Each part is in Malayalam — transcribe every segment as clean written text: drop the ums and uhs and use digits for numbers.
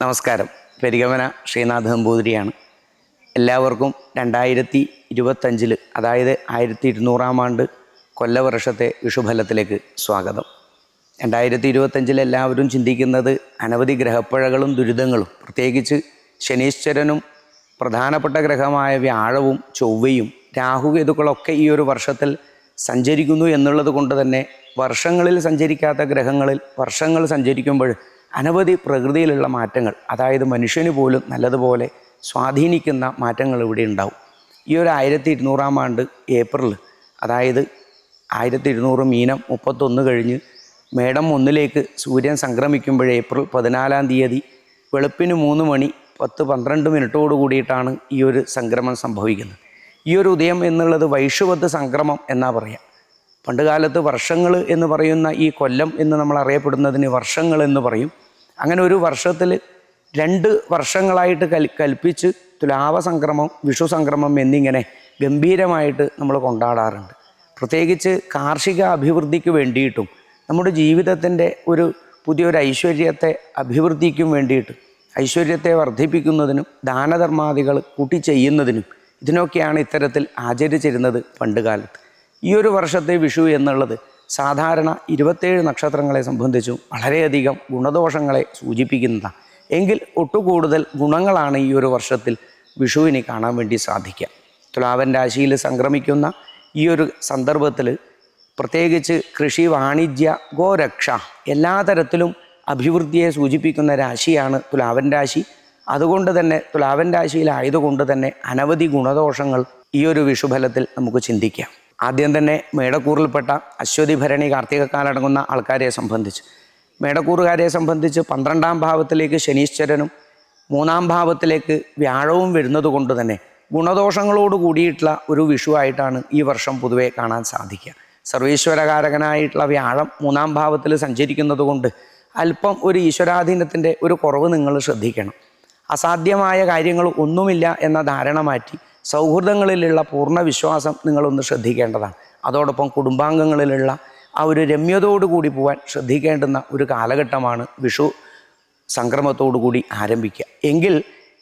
നമസ്കാരം. പെരികമന ശ്രീനാഥ് നമ്പൂതിരിയാണ്. എല്ലാവർക്കും 2025 അതായത് 1200 ആണ്ട് കൊല്ലവർഷത്തെ വിഷുഫലത്തിലേക്ക് സ്വാഗതം. 2025 എല്ലാവരും ചിന്തിക്കുന്നത് അനവധി ഗ്രഹപ്പിഴകളും ദുരിതങ്ങളും, പ്രത്യേകിച്ച് ശനീശ്വരനും പ്രധാനപ്പെട്ട ഗ്രഹമായ വ്യാഴവും ചൊവ്വയും രാഹുകേതുക്കളൊക്കെ ഈ ഒരു വർഷത്തിൽ സഞ്ചരിക്കുന്നു എന്നുള്ളത് കൊണ്ട് തന്നെ വർഷങ്ങളിൽ സഞ്ചരിക്കാത്ത ഗ്രഹങ്ങളിൽ വർഷങ്ങൾ സഞ്ചരിക്കുമ്പോൾ അനവധി പ്രകൃതിയിലുള്ള മാറ്റങ്ങൾ, അതായത് മനുഷ്യന് പോലും നല്ലതുപോലെ സ്വാധീനിക്കുന്ന മാറ്റങ്ങൾ ഇവിടെ ഉണ്ടാവും. ഈ ഒരു 1200 ആണ്ട് ഏപ്രിൽ, അതായത് 1200 മീനം 31 കഴിഞ്ഞ് മേടം 1 സൂര്യൻ സംക്രമിക്കുമ്പോൾ ഏപ്രിൽ 14 വെളുപ്പിന് 3 മണി 10-12 കൂടിയിട്ടാണ് ഈ ഒരു സംക്രമം സംഭവിക്കുന്നത്. ഈ ഒരു ഉദയം എന്നുള്ളത് വൈഷുവത് സംക്രമം എന്നാ പറയാം. പണ്ടുകാലത്ത് വർഷങ്ങൾ എന്ന് പറയുന്ന ഈ കൊല്ലം എന്ന് നമ്മൾ അറിയപ്പെടുന്നതിന് വർഷങ്ങൾ എന്ന് പറയും. അങ്ങനെ ഒരു വർഷത്തിൽ 2 വർഷങ്ങളായിട്ട് കൽപ്പിച്ച് തുലാവ സംക്രമം, വിഷു സംക്രമം എന്നിങ്ങനെ ഗംഭീരമായിട്ട് നമ്മൾ കൊണ്ടാടാറുണ്ട്. പ്രത്യേകിച്ച് കാർഷിക അഭിവൃദ്ധിക്ക് വേണ്ടിയിട്ടും നമ്മുടെ ജീവിതത്തിൻ്റെ പുതിയൊരു ഐശ്വര്യത്തെ അഭിവൃദ്ധിക്കും വേണ്ടിയിട്ട്, ഐശ്വര്യത്തെ വർദ്ധിപ്പിക്കുന്നതിനും ദാനധർമാദികൾ കൂട്ടി ചെയ്യുന്നതിനും ഇതിനൊക്കെയാണ് ഇത്തരത്തിൽ ആചരിച്ചിരുന്നത് പണ്ടുകാലത്ത്. ഈ ഒരു വർഷത്തെ വിഷു എന്നുള്ളത് സാധാരണ 27 നക്ഷത്രങ്ങളെ സംബന്ധിച്ചും വളരെയധികം ഗുണദോഷങ്ങളെ സൂചിപ്പിക്കുന്നതാണ്. എങ്കിൽ ഒട്ടുകൂടുതൽ ഗുണങ്ങളാണ് ഈ ഒരു വർഷത്തിൽ വിഷുവിന് കാണാൻ വേണ്ടി സാധിക്കുക. തുലാവൻ രാശിയിൽ സംക്രമിക്കുന്ന ഈ ഒരു സന്ദർഭത്തിൽ പ്രത്യേകിച്ച് കൃഷി, വാണിജ്യ, ഗോരക്ഷ എല്ലാ തരത്തിലും അഭിവൃദ്ധിയെ സൂചിപ്പിക്കുന്ന രാശിയാണ് തുലാവൻ രാശി. അതുകൊണ്ട് തന്നെ തുലാവൻ രാശിയിലായതുകൊണ്ട് തന്നെ അനവധി ഗുണദോഷങ്ങൾ ഈ ഒരു വിഷുഫലത്തിൽ നമുക്ക് ചിന്തിക്കാം. ആദ്യം തന്നെ മേടക്കൂറിൽപ്പെട്ട അശ്വതി, ഭരണി, കാർത്തികക്കാലടങ്ങുന്ന ആൾക്കാരെ സംബന്ധിച്ച്, മേടക്കൂറുകാരെ സംബന്ധിച്ച് 12ാം ഭാവത്തിലേക്ക് ശനീശ്വരനും 3ാം ഭാവത്തിലേക്ക് വ്യാഴവും വരുന്നത് കൊണ്ട് തന്നെ ഗുണദോഷങ്ങളോട് കൂടിയിട്ടുള്ള ഒരു വിഷുവായിട്ടാണ് ഈ വർഷം പൊതുവെ കാണാൻ സാധിക്കുക. സർവീശ്വരകാരകനായിട്ടുള്ള വ്യാഴം 3ാം ഭാവത്തിൽ സഞ്ചരിക്കുന്നത് കൊണ്ട് അല്പം ഒരു ഈശ്വരാധീനത്തിൻ്റെ ഒരു കുറവ് നിങ്ങൾ ശ്രദ്ധിക്കണം. അസാധ്യമായ കാര്യങ്ങൾ ഒന്നുമില്ല എന്ന ധാരണ മാറ്റി സൗഹൃദങ്ങളിലുള്ള പൂർണ്ണ വിശ്വാസം നിങ്ങളൊന്ന് ശ്രദ്ധിക്കേണ്ടതാണ്. അതോടൊപ്പം കുടുംബാംഗങ്ങളിലുള്ള ആ ഒരു രമ്യതയോടുകൂടി പോകാൻ ശ്രദ്ധിക്കേണ്ടുന്ന ഒരു കാലഘട്ടമാണ് വിഷു സംക്രമത്തോടു കൂടി ആരംഭിക്കുക. എങ്കിൽ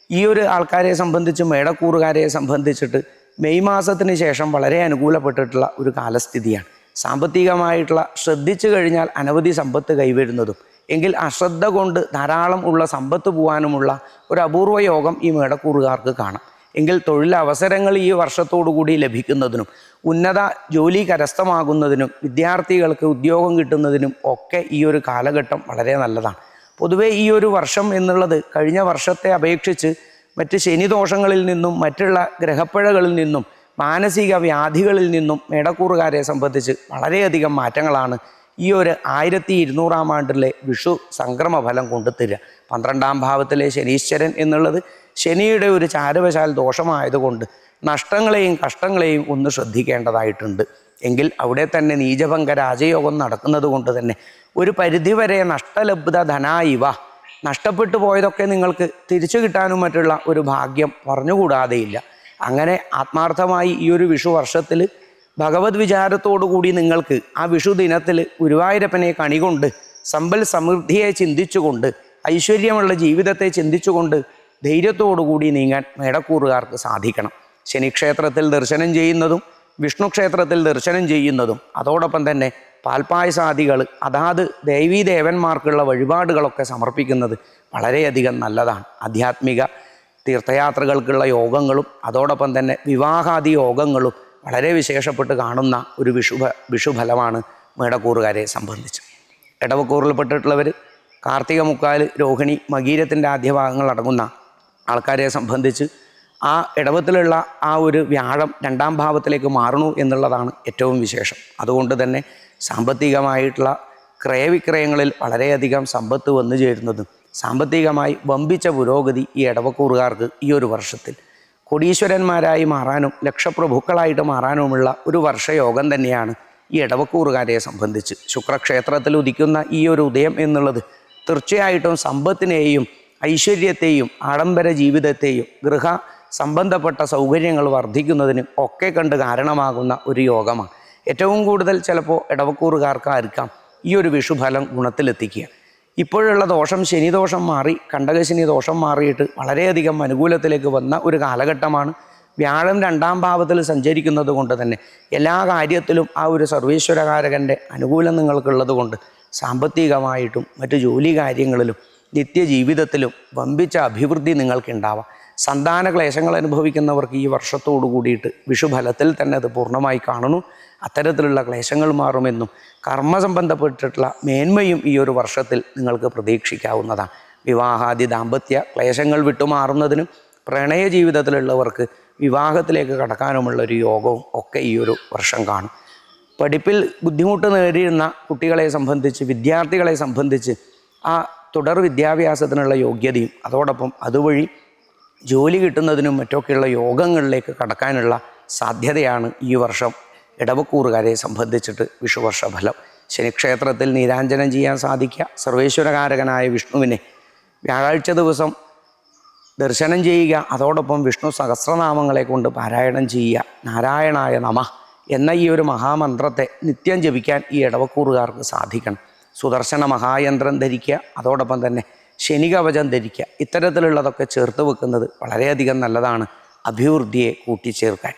ഈ ഒരു ആൾക്കാരെ സംബന്ധിച്ച്, മേടക്കൂറുകാരെ സംബന്ധിച്ചിട്ട് മെയ് മാസത്തിന് ശേഷം വളരെ അനുകൂലപ്പെട്ടിട്ടുള്ള ഒരു കാലസ്ഥിതിയാണ്. സാമ്പത്തികമായിട്ടുള്ള ശ്രദ്ധിച്ചു കഴിഞ്ഞാൽ അനവധി സമ്പത്ത് കൈവരുന്നതും, എങ്കിൽ അശ്രദ്ധ കൊണ്ട് ധാരാളം ഉള്ള സമ്പത്ത് പോകാനുമുള്ള ഒരു അപൂർവ യോഗം ഈ മേടക്കൂറുകാർക്ക് കാണാം. എങ്കിൽ തൊഴിലവസരങ്ങൾ ഈ വർഷത്തോടു കൂടി ലഭിക്കുന്നതിനും ഉന്നത ജോലി കരസ്ഥമാകുന്നതിനും വിദ്യാർത്ഥികൾക്ക് ഉദ്യോഗം കിട്ടുന്നതിനും ഒക്കെ ഈ ഒരു കാലഘട്ടം വളരെ നല്ലതാണ്. പൊതുവേ ഈ ഒരു വർഷം എന്നുള്ളത് കഴിഞ്ഞ വർഷത്തെ അപേക്ഷിച്ച് മറ്റ് ശനിദോഷങ്ങളിൽ നിന്നും മറ്റുള്ള ഗ്രഹപ്പിഴകളിൽ നിന്നും മാനസിക വ്യാധികളിൽ നിന്നും മേടക്കൂറുകാരെ സംബന്ധിച്ച് വളരെയധികം മാറ്റങ്ങളാണ് ഈ ഒരു 1200 ആണ്ടിലെ വിഷു സംക്രമഫലം കൊണ്ടുതരിക. 12ാം ഭാവത്തിലെ ശനീശ്വരൻ എന്നുള്ളത് ശനിയുടെ ഒരു ചാരവശാൽ ദോഷമായതുകൊണ്ട് നഷ്ടങ്ങളെയും കഷ്ടങ്ങളെയും ഒന്ന് ശ്രദ്ധിക്കേണ്ടതായിട്ടുണ്ട്. എങ്കിൽ അവിടെ തന്നെ നീചഭംഗ രാജയോഗം നടക്കുന്നത് കൊണ്ട് തന്നെ ഒരു പരിധിവരെ നഷ്ടലബ്ധ ധനായിവ, നഷ്ടപ്പെട്ടു പോയതൊക്കെ നിങ്ങൾക്ക് തിരിച്ചു കിട്ടാനും മറ്റുള്ള ഒരു ഭാഗ്യം പറഞ്ഞുകൂടാതെയില്ല. അങ്ങനെ ആത്മാർത്ഥമായി ഈ ഒരു വിഷു വർഷത്തിൽ ഭഗവത് വിചാരത്തോടുകൂടി നിങ്ങൾക്ക് ആ വിഷു ദിനത്തിൽ ഗുരുവായൂരപ്പനെ കണികൊണ്ട് സമ്പൽ സമൃദ്ധിയെ ചിന്തിച്ചുകൊണ്ട് ഐശ്വര്യമുള്ള ജീവിതത്തെ ചിന്തിച്ചുകൊണ്ട് ധൈര്യത്തോടുകൂടി നീങ്ങാൻ മേടക്കൂറുകാർക്ക് സാധിക്കണം. ശനിക്ഷേത്രത്തിൽ ദർശനം ചെയ്യുന്നതും വിഷ്ണു ക്ഷേത്രത്തിൽ ദർശനം ചെയ്യുന്നതും അതോടൊപ്പം തന്നെ പാൽപ്പായസാദികൾ അതാത് ദേവീദേവന്മാർക്കുള്ള വഴിപാടുകളൊക്കെ സമർപ്പിക്കുന്നത് വളരെയധികം നല്ലതാണ്. ആധ്യാത്മിക തീർത്ഥയാത്രകൾക്കുള്ള യോഗങ്ങളും അതോടൊപ്പം തന്നെ വിവാഹാദി യോഗങ്ങളും വളരെ വിശേഷപ്പെട്ട് കാണുന്ന ഒരു വിഷുഫലമാണ് മേടക്കൂറുകാരെ സംബന്ധിച്ച്. ഇടവക്കൂറിൽപ്പെട്ടിട്ടുള്ളവർ കാർത്തിക, മുക്കാല്, രോഹിണി, മകീരത്തിൻ്റെ ആദ്യഭാഗങ്ങൾ അടങ്ങുന്ന ആൾക്കാരെ സംബന്ധിച്ച് ആ ഇടവത്തിലുള്ള ആ ഒരു വ്യാഴം 2ാം ഭാവത്തിലേക്ക് മാറണു എന്നുള്ളതാണ് ഏറ്റവും വിശേഷം. അതുകൊണ്ട് തന്നെ സാമ്പത്തികമായിട്ടുള്ള ക്രയവിക്രയങ്ങളിൽ വളരെയധികം സമ്പത്ത് വന്നു ചേരുന്നതും സാമ്പത്തികമായി വമ്പിച്ച പുരോഗതി ഈ ഇടവക്കൂറുകാർക്ക് ഈ ഒരു വർഷത്തിൽ കോടീശ്വരന്മാരായി മാറാനും ലക്ഷപ്രഭുക്കളായിട്ട് മാറാനുമുള്ള ഒരു വർഷയോഗം തന്നെയാണ് ഈ ഇടവക്കൂറുകാരെ സംബന്ധിച്ച്. ശുക്രക്ഷേത്രത്തിൽ ഉദിക്കുന്ന ഈ ഒരു ഉദയം എന്നുള്ളത് തീർച്ചയായിട്ടും സമ്പത്തിനെയും ഐശ്വര്യത്തെയും ആഡംബര ജീവിതത്തെയും ഗൃഹ സംബന്ധപ്പെട്ട സൗകര്യങ്ങൾ വർദ്ധിക്കുന്നതിനും ഒക്കെ കണ്ട് കാരണമാകുന്ന ഒരു യോഗമാണ്. ഏറ്റവും കൂടുതൽ ചിലപ്പോൾ ഇടവക്കൂറുകാർക്കായിരിക്കാം ഈ ഒരു വിഷുഫലം ഗുണത്തിലെത്തിക്കുക. ഇപ്പോഴുള്ള ദോഷം ശനിദോഷം മാറി കണ്ടകശനി ദോഷം മാറിയിട്ട് വളരെയധികം അനുകൂലത്തിലേക്ക് വന്ന ഒരു കാലഘട്ടമാണ്. വ്യാഴം 2ാം ഭാവത്തിൽ സഞ്ചരിക്കുന്നത് കൊണ്ട് തന്നെ എല്ലാ കാര്യത്തിലും ആ ഒരു സർവീശ്വരകാരകൻ്റെ അനുകൂലം നിങ്ങൾക്കുള്ളത് കൊണ്ട് സാമ്പത്തികമായിട്ടും മറ്റു ജോലി കാര്യങ്ങളിലും നിത്യജീവിതത്തിലും വമ്പിച്ച അഭിവൃദ്ധി നിങ്ങൾക്കുണ്ടാവാം. സന്താന ക്ലേശങ്ങൾ അനുഭവിക്കുന്നവർക്ക് ഈ വർഷത്തോടു കൂടിയിട്ട് വിഷുഫലത്തിൽ തന്നെ അത് പൂർണ്ണമായി കാണുന്നു. അത്തരത്തിലുള്ള ക്ലേശങ്ങൾ മാറുമെന്നും കർമ്മസംബന്ധപ്പെട്ടിട്ടുള്ള മേന്മയും ഈ ഒരു വർഷത്തിൽ നിങ്ങൾക്ക് പ്രതീക്ഷിക്കാവുന്നതാണ്. വിവാഹാദി ദാമ്പത്യ ക്ലേശങ്ങൾ വിട്ടുമാറുന്നതിനും പ്രണയ ജീവിതത്തിലുള്ളവർക്ക് വിവാഹത്തിലേക്ക് കടക്കാനുമുള്ളൊരു യോഗവും ഒക്കെ ഈ ഒരു വർഷം കാണും. പഠിപ്പിൽ ബുദ്ധിമുട്ട് നേരിടുന്ന കുട്ടികളെ സംബന്ധിച്ച്, വിദ്യാർത്ഥികളെ സംബന്ധിച്ച് ആ തുടർ വിദ്യാഭ്യാസത്തിനുള്ള യോഗ്യതയും അതോടൊപ്പം അതുവഴി ജോലി കിട്ടുന്നതിനും മറ്റൊക്കെയുള്ള യോഗങ്ങളിലേക്ക് കടക്കാനുള്ള സാധ്യതയാണ് ഈ വർഷം ഇടവക്കൂറുകാരെ സംബന്ധിച്ചിട്ട് വിഷുവർഷ ഫലം. ശനിക്ഷേത്രത്തിൽ നീരാഞ്ജനം ചെയ്യാൻ സാധിക്കുക, സർവേശ്വരകാരകനായ വിഷ്ണുവിനെ വ്യാഴാഴ്ച ദിവസം ദർശനം ചെയ്യുക, അതോടൊപ്പം വിഷ്ണു സഹസ്രനാമങ്ങളെ കൊണ്ട് പാരായണം ചെയ്യുക. നാരായണായ നമഃ എന്ന ഈ ഒരു മഹാമന്ത്രത്തെ നിത്യം ജപിക്കാൻ ഈ ഇടവക്കൂറുകാർക്ക് സാധിക്കണം. സുദർശന മഹായന്ത്രം ധരിക്കുക, അതോടൊപ്പം തന്നെ ശനികവചം ധരിക്കുക. ഇത്തരത്തിലുള്ളതൊക്കെ ചേർത്ത് വെക്കുന്നത് വളരെയധികം നല്ലതാണ് അഭിവൃദ്ധിയെ കൂട്ടിച്ചേർക്കാൻ.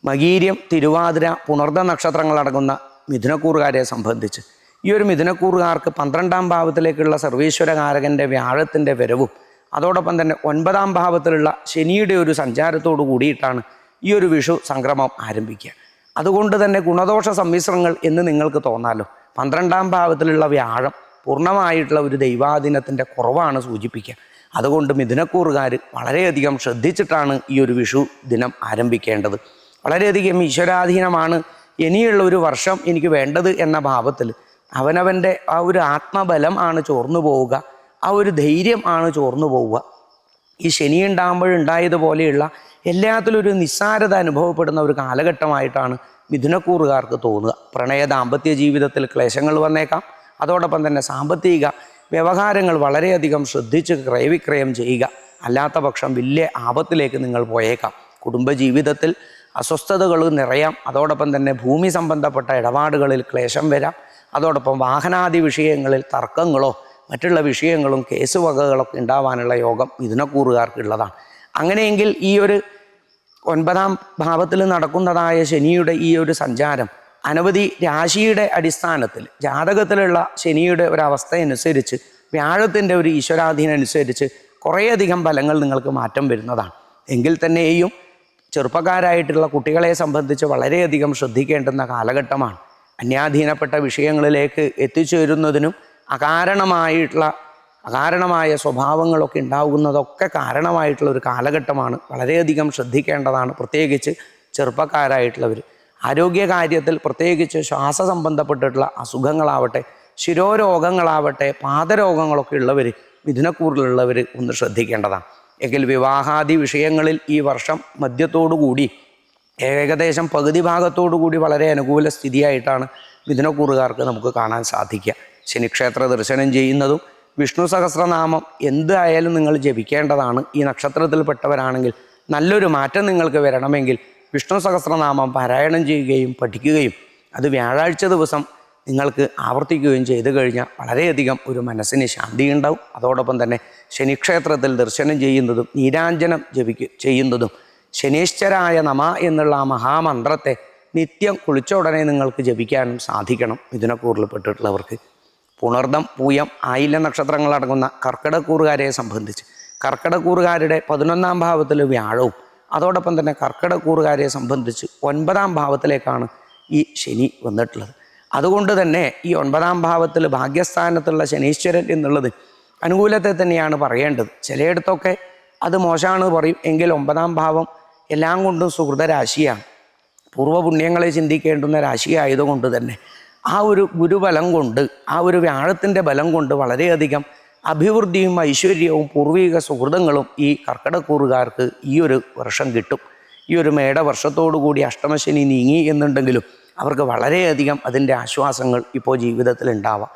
മകീര്യം, തിരുവാതിര, പുണർദ നക്ഷത്രങ്ങളടങ്ങുന്ന മിഥുനക്കൂറുകാരെ സംബന്ധിച്ച് ഈ ഒരു മിഥുനക്കൂറുകാർക്ക് 12ാം ഭാവത്തിലേക്കുള്ള സർവീശ്വരകാരകൻ്റെ വ്യാഴത്തിൻ്റെ വരവും അതോടൊപ്പം തന്നെ 9ാം ഭാവത്തിലുള്ള ശനിയുടെ ഒരു സഞ്ചാരത്തോടു കൂടിയിട്ടാണ് ഈ ഒരു വിഷു സംക്രമം ആരംഭിക്കുക. അതുകൊണ്ട് തന്നെ ഗുണദോഷ സമ്മിശ്രങ്ങൾ എന്ന് നിങ്ങൾക്ക് തോന്നാലോ. 12ാം ഭാവത്തിലുള്ള വ്യാഴം പൂർണ്ണമായിട്ടുള്ള ഒരു ദൈവാധീനത്തിൻ്റെ കുറവാണ് സൂചിപ്പിക്കുക. അതുകൊണ്ട് മിഥുനക്കൂറുകാർ വളരെയധികം ശ്രദ്ധിച്ചിട്ടാണ് ഈ ഒരു വിഷു ദിനം ആരംഭിക്കേണ്ടത്. വളരെയധികം ഈശ്വരാധീനമാണ് ഇനിയുള്ള ഒരു വർഷം എനിക്ക് വേണ്ടത് എന്ന ഭാവത്തിൽ അവനവൻ്റെ ആ ഒരു ആത്മബലം ആണ് ചോർന്നു പോവുക, ആ ഒരു ധൈര്യം ആണ് ചോർന്നു പോവുക. ഈ ശനി ഉണ്ടായതുപോലെയുള്ള എല്ലാത്തിലും ഒരു നിസ്സാരത അനുഭവപ്പെടുന്ന ഒരു കാലഘട്ടമായിട്ടാണ് മിഥുനക്കൂറുകാർക്ക് തോന്നുക. പ്രണയ ദാമ്പത്യ ജീവിതത്തിൽ ക്ലേശങ്ങൾ വന്നേക്കാം. അതോടൊപ്പം തന്നെ സാമ്പത്തിക വ്യവഹാരങ്ങൾ വളരെയധികം ശ്രദ്ധിച്ച് ക്രയവിക്രയം ചെയ്യുക. അല്ലാത്ത പക്ഷം വലിയ ആപത്തിലേക്ക് നിങ്ങൾ പോയേക്കാം. കുടുംബജീവിതത്തിൽ അസ്വസ്ഥതകൾ നിറയാം. അതോടൊപ്പം തന്നെ ഭൂമി സംബന്ധപ്പെട്ട ഇടപാടുകളിൽ ക്ലേശം വരാം. അതോടൊപ്പം വാഹനാദി വിഷയങ്ങളിൽ തർക്കങ്ങളോ മറ്റുള്ള വിഷയങ്ങളും കേസ് വകകളൊക്കെ ഉണ്ടാവാനുള്ള യോഗം മിഥുനക്കൂറുകാർക്കുള്ളതാണ്. അങ്ങനെയെങ്കിൽ ഈ ഒരു 9ാം ഭാവത്തിൽ നടക്കുന്നതായ ശനിയുടെ ഈ ഒരു സഞ്ചാരം അനവധി രാശിയുടെ അടിസ്ഥാനത്തിൽ ജാതകത്തിലുള്ള ശനിയുടെ ഒരവസ്ഥയനുസരിച്ച് വ്യാഴത്തിൻ്റെ ഒരു ഈശ്വരാധീനം അനുസരിച്ച് കുറേയധികം ഫലങ്ങൾ നിങ്ങൾക്ക് മാറ്റം വരുന്നതാണ്. എങ്കിൽ തന്നെയും ചെറുപ്പക്കാരായിട്ടുള്ള കുട്ടികളെ സംബന്ധിച്ച് വളരെയധികം ശ്രദ്ധിക്കേണ്ടുന്ന കാലഘട്ടമാണ്. അന്യാധീനപ്പെട്ട വിഷയങ്ങളിലേക്ക് എത്തിച്ചേരുന്നതിനും അകാരണമായ സ്വഭാവങ്ങളൊക്കെ ഉണ്ടാകുന്നതൊക്കെ കാരണമായിട്ടുള്ള ഒരു കാലഘട്ടമാണ്. വളരെയധികം ശ്രദ്ധിക്കേണ്ടതാണ്, പ്രത്യേകിച്ച് ചെറുപ്പക്കാരായിട്ടുള്ളവർ. ആരോഗ്യകാര്യത്തിൽ പ്രത്യേകിച്ച് ശ്വാസ സംബന്ധപ്പെട്ടിട്ടുള്ള അസുഖങ്ങളാവട്ടെ, ശിരോരോഗങ്ങളാവട്ടെ, പാദരോഗങ്ങളൊക്കെ ഉള്ളവർ, മിഥുനക്കൂറിലുള്ളവർ ഒന്ന് ശ്രദ്ധിക്കേണ്ടതാണ്. എങ്കിൽ വിവാഹാദി വിഷയങ്ങളിൽ ഈ വർഷം മധ്യത്തോടുകൂടി ഏകദേശം പകുതി ഭാഗത്തോടുകൂടി വളരെ അനുകൂല സ്ഥിതിയായിട്ടാണ് മിഥുനക്കൂറുകാർക്ക് നമുക്ക് കാണാൻ സാധിക്കുക. ശനിക്ഷേത്ര ദർശനം ചെയ്യുന്നതും വിഷ്ണു സഹസ്രനാമം എന്തായാലും നിങ്ങൾ ജപിക്കേണ്ടതാണ്. ഈ നക്ഷത്രത്തിൽപ്പെട്ടവരാണെങ്കിൽ നല്ലൊരു മാറ്റം നിങ്ങൾക്ക് വരണമെങ്കിൽ വിഷ്ണു സഹസ്രനാമം പാരായണം ചെയ്യുകയും പഠിക്കുകയും അത് വ്യാഴാഴ്ച ദിവസം നിങ്ങൾക്ക് ആവർത്തിക്കുകയും ചെയ്തു കഴിഞ്ഞാൽ വളരെയധികം ഒരു മനസ്സിന് ശാന്തി ഉണ്ടാവും. അതോടൊപ്പം തന്നെ ശനിക്ഷേത്രത്തിൽ ദർശനം ചെയ്യുന്നതും നീരാഞ്ജനം ചെയ്യുന്നതും ശനീശ്വരായ നമ എന്നുള്ള ആ മഹാമന്ത്രത്തെ നിത്യം കുളിച്ച ഉടനെ നിങ്ങൾക്ക് ജപിക്കാനും സാധിക്കണം. മിഥുനക്കൂറിൽപ്പെട്ടിട്ടുള്ളവർക്ക് പുണർദം, പൂയം, ആയില്യ നക്ഷത്രങ്ങളടങ്ങുന്ന കർക്കിടക്കൂറുകാരെ സംബന്ധിച്ച് കർക്കിടക്കൂറുകാരുടെ 11ാം ഭാവത്തിൽ വ്യാഴവും അതോടൊപ്പം തന്നെ കർക്കിടക്കൂറുകാരെ സംബന്ധിച്ച് 9ാം ഭാവത്തിലേക്കാണ് ഈ ശനി വന്നിട്ടുള്ളത്. അതുകൊണ്ട് തന്നെ ഈ 9ാം ഭാവത്തിൽ ഭാഗ്യസ്ഥാനത്തുള്ള ശനീശ്വരൻ എന്നുള്ളത് അനുകൂലത്തെ തന്നെയാണ് പറയേണ്ടത്. ചിലയിടത്തൊക്കെ അത് മോശമാണ് പറയും. എങ്കിൽ 9ാം ഭാവം എല്ലാം കൊണ്ടും സുഹൃത രാശിയാണ്. പൂർവ്വപുണ്യങ്ങളെ ചിന്തിക്കേണ്ടുന്ന രാശിയായതുകൊണ്ട് തന്നെ ആ ഒരു ഗുരുബലം കൊണ്ട്, ആ ഒരു വ്യാഴത്തിൻ്റെ ബലം കൊണ്ട് വളരെയധികം അഭിവൃദ്ധിയും ഐശ്വര്യവും പൂർവിക സുഹൃതങ്ങളും ഈ കർക്കിടക്കൂറുകാർക്ക് ഈ ഒരു വർഷം കിട്ടും. ഈ ഒരു മേടവർഷത്തോടു കൂടി അഷ്ടമശനി നീങ്ങി എന്നുണ്ടെങ്കിലും അവർക്ക് വളരെയധികം അതിൻ്റെ ആശ്വാസങ്ങൾ ഇപ്പോൾ ജീവിതത്തിൽ ഉണ്ടാവാം.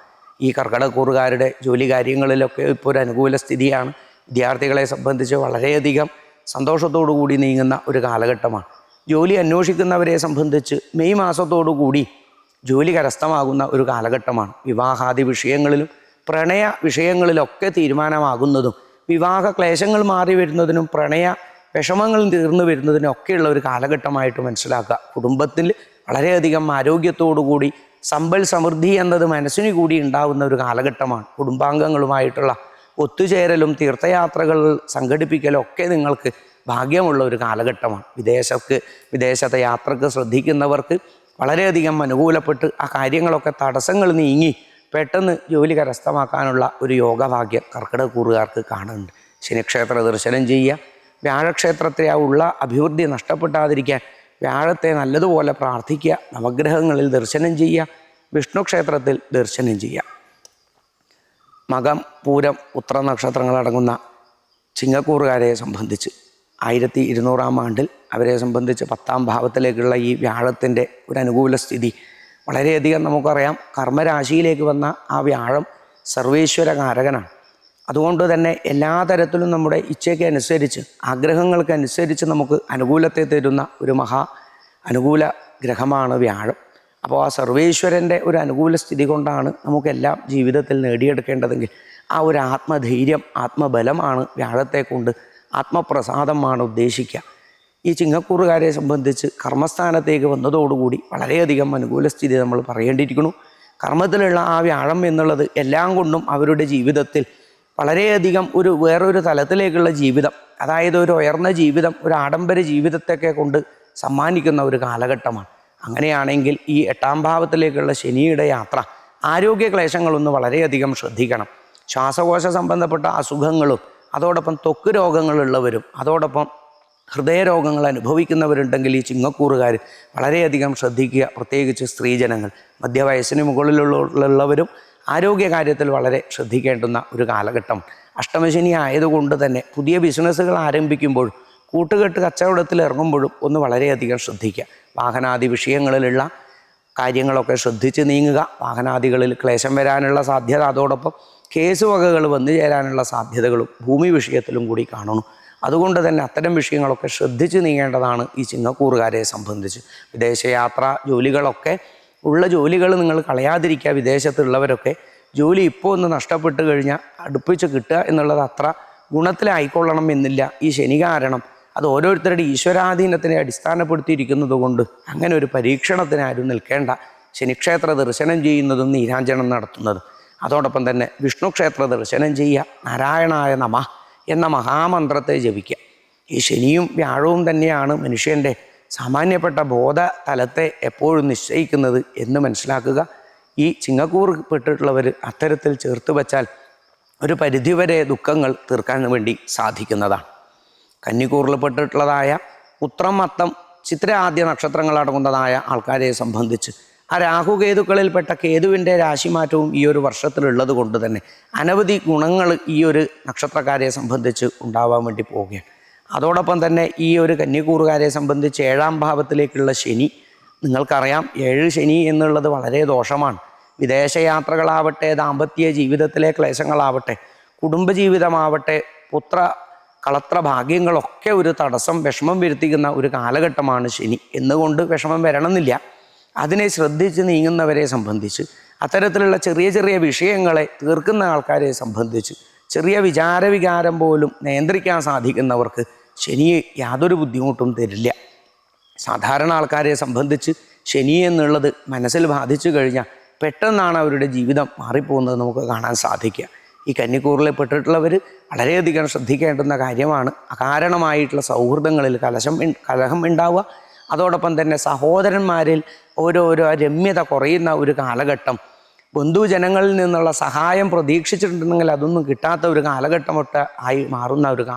ഈ കർക്കിടക്കൂറുകാരുടെ ജോലി കാര്യങ്ങളിലൊക്കെ ഇപ്പോൾ ഒരു അനുകൂല സ്ഥിതിയാണ്. വിദ്യാർത്ഥികളെ സംബന്ധിച്ച് വളരെയധികം സന്തോഷത്തോടു കൂടി നീങ്ങുന്ന ഒരു കാലഘട്ടമാണ്. ജോലി അന്വേഷിക്കുന്നവരെ സംബന്ധിച്ച് മെയ് മാസത്തോടു കൂടി ജോലി കരസ്ഥമാകുന്ന ഒരു കാലഘട്ടമാണ്. വിവാഹാദി വിഷയങ്ങളിലും പ്രണയ വിഷയങ്ങളിലൊക്കെ തീരുമാനമാകുന്നതും വിവാഹ ക്ലേശങ്ങൾ മാറി വരുന്നതിനും പ്രണയ വിഷമങ്ങൾ തീർന്നു വരുന്നതിനും ഒക്കെയുള്ള ഒരു കാലഘട്ടമായിട്ട് മനസ്സിലാക്കുക. കുടുംബത്തിൽ വളരെയധികം ആരോഗ്യത്തോടുകൂടി സമ്പൽ സമൃദ്ധി എന്നത് മനസ്സിന് കൂടി ഉണ്ടാകുന്ന ഒരു കാലഘട്ടമാണ്. കുടുംബാംഗങ്ങളുമായിട്ടുള്ള ഒത്തുചേരലും തീർത്ഥയാത്രകൾ സംഘടിപ്പിക്കലും ഒക്കെ നിങ്ങൾക്ക് ഭാഗ്യമുള്ള ഒരു കാലഘട്ടമാണ്. വിദേശത്തെ യാത്രക്ക് ശ്രദ്ധിക്കുന്നവർക്ക് വളരെയധികം അനുകൂലപ്പെട്ട് ആ കാര്യങ്ങളൊക്കെ തടസ്സങ്ങൾ നീങ്ങി പെട്ടെന്ന് ജോലി കരസ്ഥമാക്കാനുള്ള ഒരു യോഗഭാഗ്യം കർക്കിടകക്കൂറുകാർക്ക് കാണുന്നുണ്ട്. ശനിക്ഷേത്ര ദർശനം ചെയ്യുക, വ്യാഴക്ഷേത്രത്തെ ഉള്ള അഭിവൃദ്ധി നഷ്ടപ്പെടാതിരിക്കാൻ വ്യാഴത്തെ നല്ലതുപോലെ പ്രാർത്ഥിക്കുക, നവഗ്രഹങ്ങളിൽ ദർശനം ചെയ്യുക, വിഷ്ണു ക്ഷേത്രത്തിൽ ദർശനം ചെയ്യുക. മകം, പൂരം, ഉത്ര നക്ഷത്രങ്ങളടങ്ങുന്ന ചിങ്ങക്കൂറുകാരെ സംബന്ധിച്ച് 1200 ആണ്ടിൽ അവരെ സംബന്ധിച്ച് 10ാം ഭാവത്തിലേക്കുള്ള ഈ വ്യാഴത്തിൻ്റെ ഒരു അനുകൂല സ്ഥിതി വളരെയധികം നമുക്കറിയാം. കർമ്മരാശിയിലേക്ക് വന്ന ആ വ്യാഴം സർവേശ്വരകാരകനാണ്. അതുകൊണ്ട് തന്നെ എല്ലാ തരത്തിലും നമ്മുടെ ഇച്ഛയ്ക്ക് അനുസരിച്ച് ആഗ്രഹങ്ങൾക്കനുസരിച്ച് നമുക്ക് അനുകൂലത്തെ തരുന്ന ഒരു അനുകൂല ഗ്രഹമാണ് വ്യാഴം. അപ്പോൾ ആ സർവേശ്വരൻ്റെ ഒരു അനുകൂല സ്ഥിതി കൊണ്ടാണ് നമുക്കെല്ലാം ജീവിതത്തിൽ നേടിയെടുക്കേണ്ടതെങ്കിൽ ആ ഒരു ആത്മധൈര്യം, ആത്മബലമാണ് വ്യാഴത്തെ കൊണ്ട്, ആത്മപ്രസാദമാണ് ഉദ്ദേശിക്കുക. ഈ ചിങ്ങക്കൂറുകാരെ സംബന്ധിച്ച് കർമ്മസ്ഥാനത്തേക്ക് വന്നതോടുകൂടി വളരെയധികം അനുകൂല സ്ഥിതി നമ്മൾ പറയേണ്ടിയിരിക്കുന്നു. കർമ്മത്തിലുള്ള ആ വ്യാഴം എന്നുള്ളത് എല്ലാം കൊണ്ടും അവരുടെ ജീവിതത്തിൽ വളരെയധികം വേറൊരു തലത്തിലേക്കുള്ള ജീവിതം, അതായത് ഒരു ഉയർന്ന ജീവിതം, ഒരു ആഡംബര ജീവിതത്തെയൊക്കെ കൊണ്ട് സമ്മാനിക്കുന്ന ഒരു കാലഘട്ടമാണ്. അങ്ങനെയാണെങ്കിൽ ഈ 8ാം ഭാവത്തിലേക്കുള്ള ശനിയുടെ യാത്ര ആരോഗ്യ ക്ലേശങ്ങളൊന്ന് വളരെയധികം ശ്രദ്ധിക്കണം. ശ്വാസകോശ സംബന്ധപ്പെട്ട അസുഖങ്ങളും അതോടൊപ്പം ത്വക്ക് രോഗങ്ങളുള്ളവരും അതോടൊപ്പം ഹൃദയരോഗങ്ങൾ അനുഭവിക്കുന്നവരുണ്ടെങ്കിൽ ഈ ചിങ്ങക്കൂറുകാർ വളരെയധികം ശ്രദ്ധിക്കുക. പ്രത്യേകിച്ച് സ്ത്രീജനങ്ങൾ, മധ്യവയസ്സിന് മുകളിലുള്ളവരും ആരോഗ്യകാര്യത്തിൽ വളരെ ശ്രദ്ധിക്കേണ്ടുന്ന ഒരു കാലഘട്ടം. അഷ്ടമശനി ആയതുകൊണ്ട് തന്നെ പുതിയ ബിസിനസ്സുകൾ ആരംഭിക്കുമ്പോഴും കൂട്ടുകെട്ട് കച്ചവടത്തിൽ ഇറങ്ങുമ്പോഴും ഒന്ന് വളരെയധികം ശ്രദ്ധിക്കുക. വാഹനാദി വിഷയങ്ങളിലുള്ള കാര്യങ്ങളൊക്കെ ശ്രദ്ധിച്ച് നീങ്ങുക. വാഹനാദികളിൽ ക്ലേശം വരാനുള്ള സാധ്യത, അതോടൊപ്പം കേസ് വകകൾ വന്നു ചേരാനുള്ള സാധ്യതകളും ഭൂമി വിഷയത്തിലും കൂടി കാണുന്നു. അതുകൊണ്ട് തന്നെ അത്തരം വിഷയങ്ങളൊക്കെ ശ്രദ്ധിച്ച് നീങ്ങേണ്ടതാണ് ഈ ചിങ്ങക്കൂറുകാരെ സംബന്ധിച്ച്. വിദേശയാത്ര ജോലികളൊക്കെ ഉള്ള ജോലികൾ നിങ്ങൾ കളയാതിരിക്കുക. വിദേശത്തുള്ളവരൊക്കെ ജോലി ഇപ്പോൾ ഒന്ന് നഷ്ടപ്പെട്ട് കഴിഞ്ഞാൽ അടുപ്പിച്ച് കിട്ടുക എന്നുള്ളത് അത്ര ഗുണത്തിലായിക്കൊള്ളണം എന്നില്ല. ഈ ശനി കാരണം അത് ഓരോരുത്തരുടെ ഈശ്വരാധീനത്തിനെ അടിസ്ഥാനപ്പെടുത്തിയിരിക്കുന്നത് കൊണ്ട് അങ്ങനെ ഒരു പരീക്ഷണത്തിന് ആരും നിൽക്കേണ്ട. ശനിക്ഷേത്ര ദർശനം ചെയ്യുന്നതും നീരാഞ്ജനം നടത്തുന്നതും, അതോടൊപ്പം തന്നെ വിഷ്ണു ക്ഷേത്ര ദർശനം ചെയ്യുക, നാരായണായ നമഃ എന്ന മഹാമന്ത്രത്തെ ജപിക്കുക. ഈ ശനിയും വ്യാഴവും തന്നെയാണ് മനുഷ്യൻ്റെ സാമാന്യപ്പെട്ട ബോധ തലത്തെ എപ്പോഴും നിശ്ചയിക്കുന്നത് എന്ന് മനസ്സിലാക്കുക. ഈ ചിങ്ങക്കൂർ പെട്ടിട്ടുള്ളവർ അത്തരത്തിൽ ചേർത്ത് വച്ചാൽ ഒരു പരിധിവരെ ദുഃഖങ്ങൾ തീർക്കാൻ വേണ്ടി സാധിക്കുന്നതാണ്. കന്നിക്കൂറിൽ പെട്ടിട്ടുള്ളതായ ഉത്രം, അത്തം, ചിത്ര ആദ്യ നക്ഷത്രങ്ങളടങ്ങുന്നതായ ആൾക്കാരെ സംബന്ധിച്ച് ആ രാഹുകേതുക്കളിൽപ്പെട്ട കേതുവിൻ്റെ രാശിമാറ്റവും ഈ ഒരു വർഷത്തിലുള്ളത് കൊണ്ട് തന്നെ അനവധി ഗുണങ്ങൾ ഈ ഒരു നക്ഷത്രക്കാരെ സംബന്ധിച്ച് ഉണ്ടാവാൻ വേണ്ടി പോവുകയാണ്. അതോടൊപ്പം തന്നെ ഈ ഒരു കന്നിക്കൂറുകാരെ സംബന്ധിച്ച് 7ാം ഭാവത്തിലേക്കുള്ള ശനി, നിങ്ങൾക്കറിയാം 7 ശനി എന്നുള്ളത് വളരെ ദോഷമാണ്. വിദേശയാത്രകളാവട്ടെ, ദാമ്പത്യ ജീവിതത്തിലെ ക്ലേശങ്ങളാവട്ടെ, കുടുംബജീവിതമാവട്ടെ, പുത്ര കളത്ര ഭാഗ്യങ്ങളൊക്കെ ഒരു തടസ്സം, വിഷമം വരുത്തിക്കുന്ന ഒരു കാലഘട്ടമാണ് ശനി. എന്നുകൊണ്ട് വിഷമം വരണമെന്നില്ല. അതിനെ ശ്രദ്ധിച്ച് നീങ്ങുന്നവരെ സംബന്ധിച്ച്, അത്തരത്തിലുള്ള ചെറിയ ചെറിയ വിഷയങ്ങളെ തീർക്കുന്ന ആൾക്കാരെ സംബന്ധിച്ച്, ചെറിയ വികാരം പോലും നിയന്ത്രിക്കാൻ സാധിക്കുന്നവർക്ക് ശനി യാതൊരു ബുദ്ധിമുട്ടും തരില്ല. സാധാരണ ആൾക്കാരെ സംബന്ധിച്ച് ശനി എന്നുള്ളത് മനസ്സിൽ ബാധിച്ചു കഴിഞ്ഞാൽ പെട്ടെന്നാണ് അവരുടെ ജീവിതം മാറിപ്പോകുന്നത് നമുക്ക് കാണാൻ സാധിക്കുക. ഈ കന്നിക്കൂറിൽ പെട്ടിട്ടുള്ളവർ വളരെയധികം ശ്രദ്ധിക്കേണ്ടുന്ന കാര്യമാണ്. അകാരണമായിട്ടുള്ള സൗഹൃദങ്ങളിൽ കലഹം ഉണ്ടാവുക, അതോടൊപ്പം തന്നെ സഹോദരന്മാരിൽ ഓരോരോ രമ്യത കുറയുന്ന ഒരു കാലഘട്ടം, ബന്ധുജനങ്ങളിൽ നിന്നുള്ള സഹായം പ്രതീക്ഷിച്ചിട്ടുണ്ടെങ്കിൽ അതൊന്നും കിട്ടാത്ത ഒരു കാലഘട്ടമൊട്ട് ആയി മാറുന്ന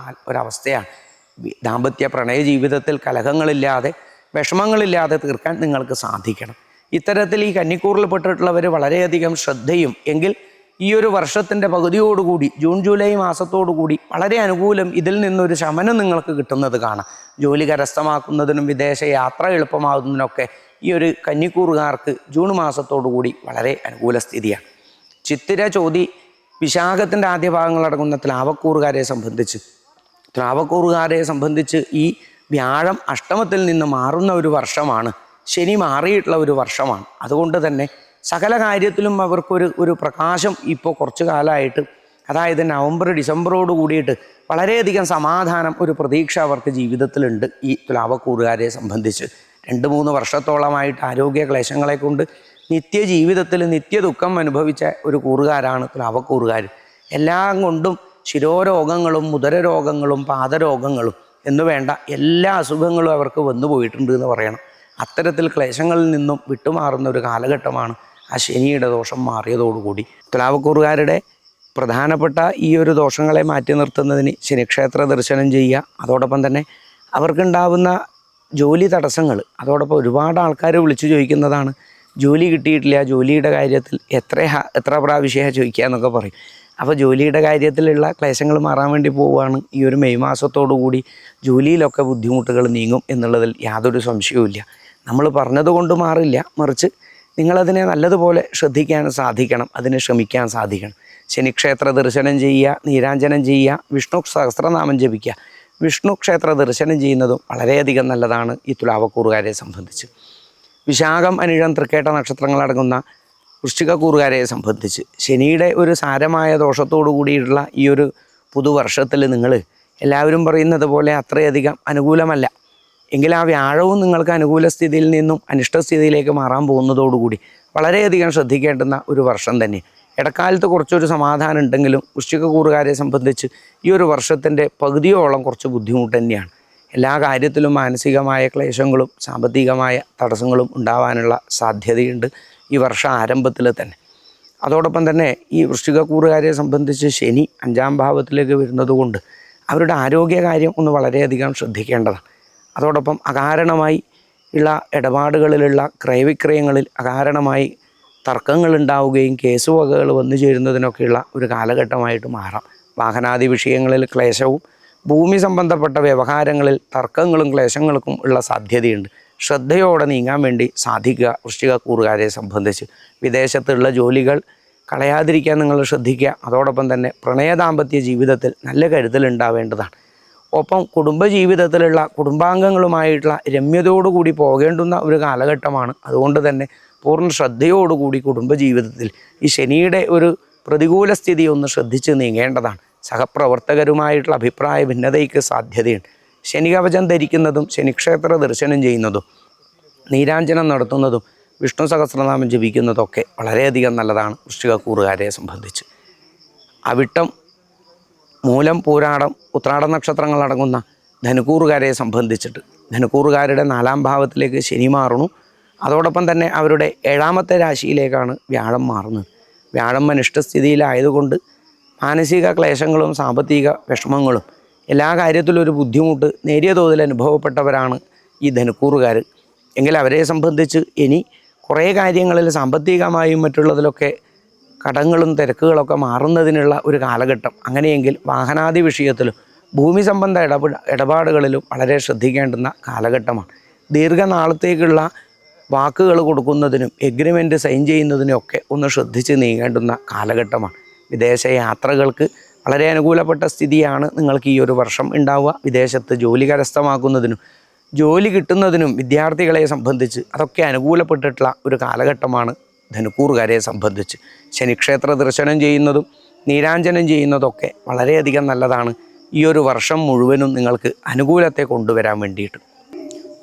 ഒരവസ്ഥയാണ്. ദാമ്പത്യ പ്രണയ ജീവിതത്തിൽ കലഹങ്ങളില്ലാതെ, വിഷമങ്ങളില്ലാതെ തീർക്കാൻ നിങ്ങൾക്ക് സാധിക്കണം. ഇത്തരത്തിൽ ഈ കന്നിക്കൂറിൽ പെട്ടിട്ടുള്ളവർ വളരെയധികം ശ്രദ്ധയും എങ്കിൽ ഈ ഒരു വർഷത്തിൻ്റെ പകുതിയോടുകൂടി, ജൂൺ ജൂലൈ മാസത്തോടുകൂടി വളരെ അനുകൂലം, ഇതിൽ നിന്നൊരു ശമനം നിങ്ങൾക്ക് കിട്ടുന്നത് കാണാം. ജോലി കരസ്ഥമാക്കുന്നതിനും വിദേശ യാത്ര എളുപ്പമാകുന്നതിനൊക്കെ ഈ ഒരു കന്നിക്കൂറുകാർക്ക് ജൂൺ മാസത്തോടുകൂടി വളരെ അനുകൂല സ്ഥിതിയാണ്. ചിത്തിര, ചോതി, വിശാഖത്തിൻ്റെ ആദ്യ ഭാഗങ്ങളടങ്ങുന്ന ത്ലാവക്കൂറുകാരെ സംബന്ധിച്ച് ഈ വ്യാഴം അഷ്ടമത്തിൽ നിന്ന് മാറുന്ന ഒരു വർഷമാണ്. ശനി മാറിയിട്ടുള്ള ഒരു വർഷമാണ്. അതുകൊണ്ട് തന്നെ സകല കാര്യത്തിലും അവർക്കൊരു പ്രകാശം ഇപ്പോൾ കുറച്ചു കാലമായിട്ട്, അതായത് നവംബർ ഡിസംബറോട് കൂടിയിട്ട് വളരെയധികം സമാധാനം, ഒരു പ്രതീക്ഷ അവർക്ക് ജീവിതത്തിലുണ്ട്. ഈ തുലാവക്കൂറുകാരെ സംബന്ധിച്ച് 2-3 വർഷത്തോളമായിട്ട് ആരോഗ്യ ക്ലേശങ്ങളെ കൊണ്ട് നിത്യജീവിതത്തിൽ നിത്യദുഃഖം അനുഭവിച്ച ഒരു കൂറുകാരാണ് തുലാവക്കൂറുകാർ. എല്ലാം കൊണ്ടും ശിരോരോഗങ്ങളും ഉദരരോഗങ്ങളും പാദരോഗങ്ങളും എന്നു വേണ്ട എല്ലാ അസുഖങ്ങളും അവർക്ക് വന്നു പോയിട്ടുണ്ട് എന്ന് പറയണം. അത്തരത്തിൽ ക്ലേശങ്ങളിൽ നിന്നും വിട്ടുമാറുന്ന ഒരു കാലഘട്ടമാണ് ആ ശനിയുടെ ദോഷം മാറിയതോടുകൂടി. തുലാവക്കൂറുകാരുടെ പ്രധാനപ്പെട്ട ഈ ഒരു ദോഷങ്ങളെ മാറ്റി നിർത്തുന്നതിന് ശനിക്ഷേത്ര ദർശനം ചെയ്യുക, അതോടൊപ്പം തന്നെ അവർക്കുണ്ടാവുന്ന ജോലി തടസ്സങ്ങൾ, അതോടൊപ്പം ഒരുപാട് ആൾക്കാർ വിളിച്ചു ചോദിക്കുന്നതാണ്, ജോലി കിട്ടിയിട്ടില്ല, ജോലിയുടെ കാര്യത്തിൽ എത്ര പ്രാവശ്യമാണ് ചോദിക്കുക എന്നൊക്കെ പറയും. അപ്പോൾ ജോലിയുടെ കാര്യത്തിലുള്ള ക്ലേശങ്ങൾ മാറാൻ വേണ്ടി പോവുകയാണ്. ഈ ഒരു മെയ് മാസത്തോടു കൂടി ജോലിയിലൊക്കെ ബുദ്ധിമുട്ടുകൾ നീങ്ങും എന്നുള്ളതിൽ യാതൊരു സംശയവുമില്ല. നമ്മൾ പറഞ്ഞതുകൊണ്ട് മാറില്ല, മറിച്ച് നിങ്ങളതിനെ നല്ലതുപോലെ ശ്രദ്ധിക്കാൻ സാധിക്കണം, അതിനെ ശ്രമിക്കാൻ സാധിക്കണം. ശനിക്ഷേത്ര ദർശനം ചെയ്യുക, നീരാഞ്ജനം ചെയ്യുക, വിഷ്ണു സഹസ്രനാമം ജപിക്കുക. വിഷ്ണു ക്ഷേത്ര ദർശനം ചെയ്യുന്നതും വളരെയധികം നല്ലതാണ് ഈ തുലാവക്കൂറുകാരെ സംബന്ധിച്ച്. വിശാഖം, അനിഴം, തൃക്കേട്ട നക്ഷത്രങ്ങളടങ്ങുന്ന വൃശ്ചികക്കൂറുകാരെ സംബന്ധിച്ച് ശനിയുടെ ഒരു സാരമായ ദോഷത്തോടു കൂടിയിട്ടുള്ള ഈ ഒരു പുതുവർഷത്തിൽ നിങ്ങൾ എല്ലാവരും പറയുന്നത് പോലെ അത്രയധികം അനുകൂലമല്ല. എങ്കിൽ ആ വ്യാഴവും നിങ്ങൾക്ക് അനുകൂല സ്ഥിതിയിൽ നിന്നും അനിഷ്ടസ്ഥിതിയിലേക്ക് മാറാൻ പോകുന്നതോടുകൂടി വളരെയധികം ശ്രദ്ധിക്കേണ്ടുന്ന ഒരു വർഷം തന്നെ. ഇടക്കാലത്ത് കുറച്ചൊരു സമാധാനം ഉണ്ടെങ്കിലും വൃശ്ചികക്കൂറുകാരെ സംബന്ധിച്ച് ഈ ഒരു വർഷത്തിൻ്റെ പകുതിയോളം കുറച്ച് ബുദ്ധിമുട്ട് തന്നെയാണ്. എല്ലാ കാര്യത്തിലും മാനസികമായ ക്ലേശങ്ങളും സാമ്പത്തികമായ തടസ്സങ്ങളും ഉണ്ടാവാനുള്ള സാധ്യതയുണ്ട് ഈ വർഷ ആരംഭത്തിൽ തന്നെ. അതോടൊപ്പം തന്നെ ഈ വൃശ്ചികക്കൂറുകാരെ സംബന്ധിച്ച് ശനി 5-ാം ഭാവത്തിലേക്ക് വരുന്നത് കൊണ്ട് അവരുടെ ആരോഗ്യകാര്യം ഒന്ന് വളരെയധികം ശ്രദ്ധിക്കേണ്ടതാണ്. അതോടൊപ്പം അകാരണമായി ഉള്ള ഇടപാടുകളിലുള്ള ക്രയവിക്രയങ്ങളിൽ അകാരണമായി തർക്കങ്ങൾ ഉണ്ടാവുകയും കേസുവകകൾ വന്നു ചേരുന്നതിനൊക്കെയുള്ള ഒരു കാലഘട്ടമായിട്ട് മാറാം. വാഹനാദി വിഷയങ്ങളിൽ ക്ലേശവും ഭൂമി സംബന്ധപ്പെട്ട വ്യവഹാരങ്ങളിൽ തർക്കങ്ങളും ക്ലേശങ്ങൾക്കും ഉള്ള സാധ്യതയുണ്ട്. ശ്രദ്ധയോടെ നീങ്ങാൻ വേണ്ടി സാധിക്കുക വൃശ്ചികക്കൂറുകാരെ സംബന്ധിച്ച്. വിദേശത്തുള്ള ജോലികൾ കളയാതിരിക്കാൻ നിങ്ങൾ ശ്രദ്ധിക്കുക. അതോടൊപ്പം തന്നെ പ്രണയദാമ്പത്യ ജീവിതത്തിൽ നല്ല കരുതലുണ്ടാവേണ്ടതാണ്. ഒപ്പം കുടുംബജീവിതത്തിലുള്ള കുടുംബാംഗങ്ങളുമായിട്ടുള്ള രമ്യതയോടുകൂടി പോകേണ്ടുന്ന ഒരു കാലഘട്ടമാണ്. അതുകൊണ്ട് തന്നെ പൂർണ്ണ ശ്രദ്ധയോടുകൂടി കുടുംബജീവിതത്തിൽ ഈ ശനിയുടെ ഒരു പ്രതികൂല സ്ഥിതി ഒന്ന് ശ്രദ്ധിച്ച് നീങ്ങേണ്ടതാണ്. സഹപ്രവർത്തകരുമായിട്ടുള്ള അഭിപ്രായ ഭിന്നതയ്ക്ക് സാധ്യതയുണ്ട്. ശനികവചം ധരിക്കുന്നതും ശനിക്ഷേത്ര ദർശനം ചെയ്യുന്നതും നീരാഞ്ജനം നടത്തുന്നതും വിഷ്ണു സഹസ്രനാമം ജപിക്കുന്നതൊക്കെ വളരെയധികം നല്ലതാണ് വൃശ്ചികക്കൂറുകാരെ സംബന്ധിച്ച്. അവിട്ടം, മൂലം, പൂരാടം, ഉത്രാടം നക്ഷത്രങ്ങളടങ്ങുന്ന ധനുക്കൂറുകാരെ സംബന്ധിച്ചിട്ട് ധനുക്കൂറുകാരുടെ 4-ാം ഭാവത്തിലേക്ക് ശനി മാറുന്നു. അതോടൊപ്പം തന്നെ അവരുടെ 7-ാമത്തെ രാശിയിലേക്കാണ് വ്യാഴം മാറുന്നത്. വ്യാഴം അനിഷ്ടസ്ഥിതിയിലായതുകൊണ്ട് മാനസിക ക്ലേശങ്ങളും സാമ്പത്തിക വിഷമങ്ങളും എല്ലാ കാര്യത്തിലും ഒരു ബുദ്ധിമുട്ട് നേരിയ തോതിൽ അനുഭവപ്പെട്ടവരാണ് ഈ ധനുക്കൂറുകാർ. എങ്കിൽ അവരെ സംബന്ധിച്ച് ഇനി കുറേ കാര്യങ്ങളിൽ സാമ്പത്തികമായും മറ്റുള്ളതിലൊക്കെ കടങ്ങളും തിരക്കുകളൊക്കെ മാറുന്നതിനുള്ള ഒരു കാലഘട്ടം. അങ്ങനെയെങ്കിൽ വാഹനാദി വിഷയത്തിലും ഭൂമി സംബന്ധ ഇടപാടുകളിലും വളരെ ശ്രദ്ധിക്കേണ്ടുന്ന കാലഘട്ടമാണ്. ദീർഘനാളത്തേക്കുള്ള വാക്കുകൾ കൊടുക്കുന്നതിനും എഗ്രിമെൻ്റ് സൈൻ ചെയ്യുന്നതിനും ഒക്കെ ഒന്ന് ശ്രദ്ധിച്ച് നീങ്ങേണ്ടുന്ന കാലഘട്ടമാണ്. വിദേശ യാത്രകൾക്ക് വളരെ അനുകൂലപ്പെട്ട സ്ഥിതിയാണ് നിങ്ങൾക്ക് ഈ ഒരു വർഷം ഉണ്ടാവുക. വിദേശത്ത് ജോലി കരസ്ഥമാക്കുന്നതിനും ജോലി കിട്ടുന്നതിനും വിദ്യാർത്ഥികളെ സംബന്ധിച്ച് അതൊക്കെ അനുകൂലപ്പെട്ടിട്ടുള്ള ഒരു കാലഘട്ടമാണ് ധനുക്കൂറുകാരെ സംബന്ധിച്ച്. ശനിക്ഷേത്ര ദർശനം ചെയ്യുന്നതും നീരാഞ്ജനം ചെയ്യുന്നതൊക്കെ വളരെയധികം നല്ലതാണ്. ഈ ഒരു വർഷം മുഴുവനും നിങ്ങൾക്ക് അനുകൂലത്തെ കൊണ്ടുവരാൻ വേണ്ടിയിട്ട്.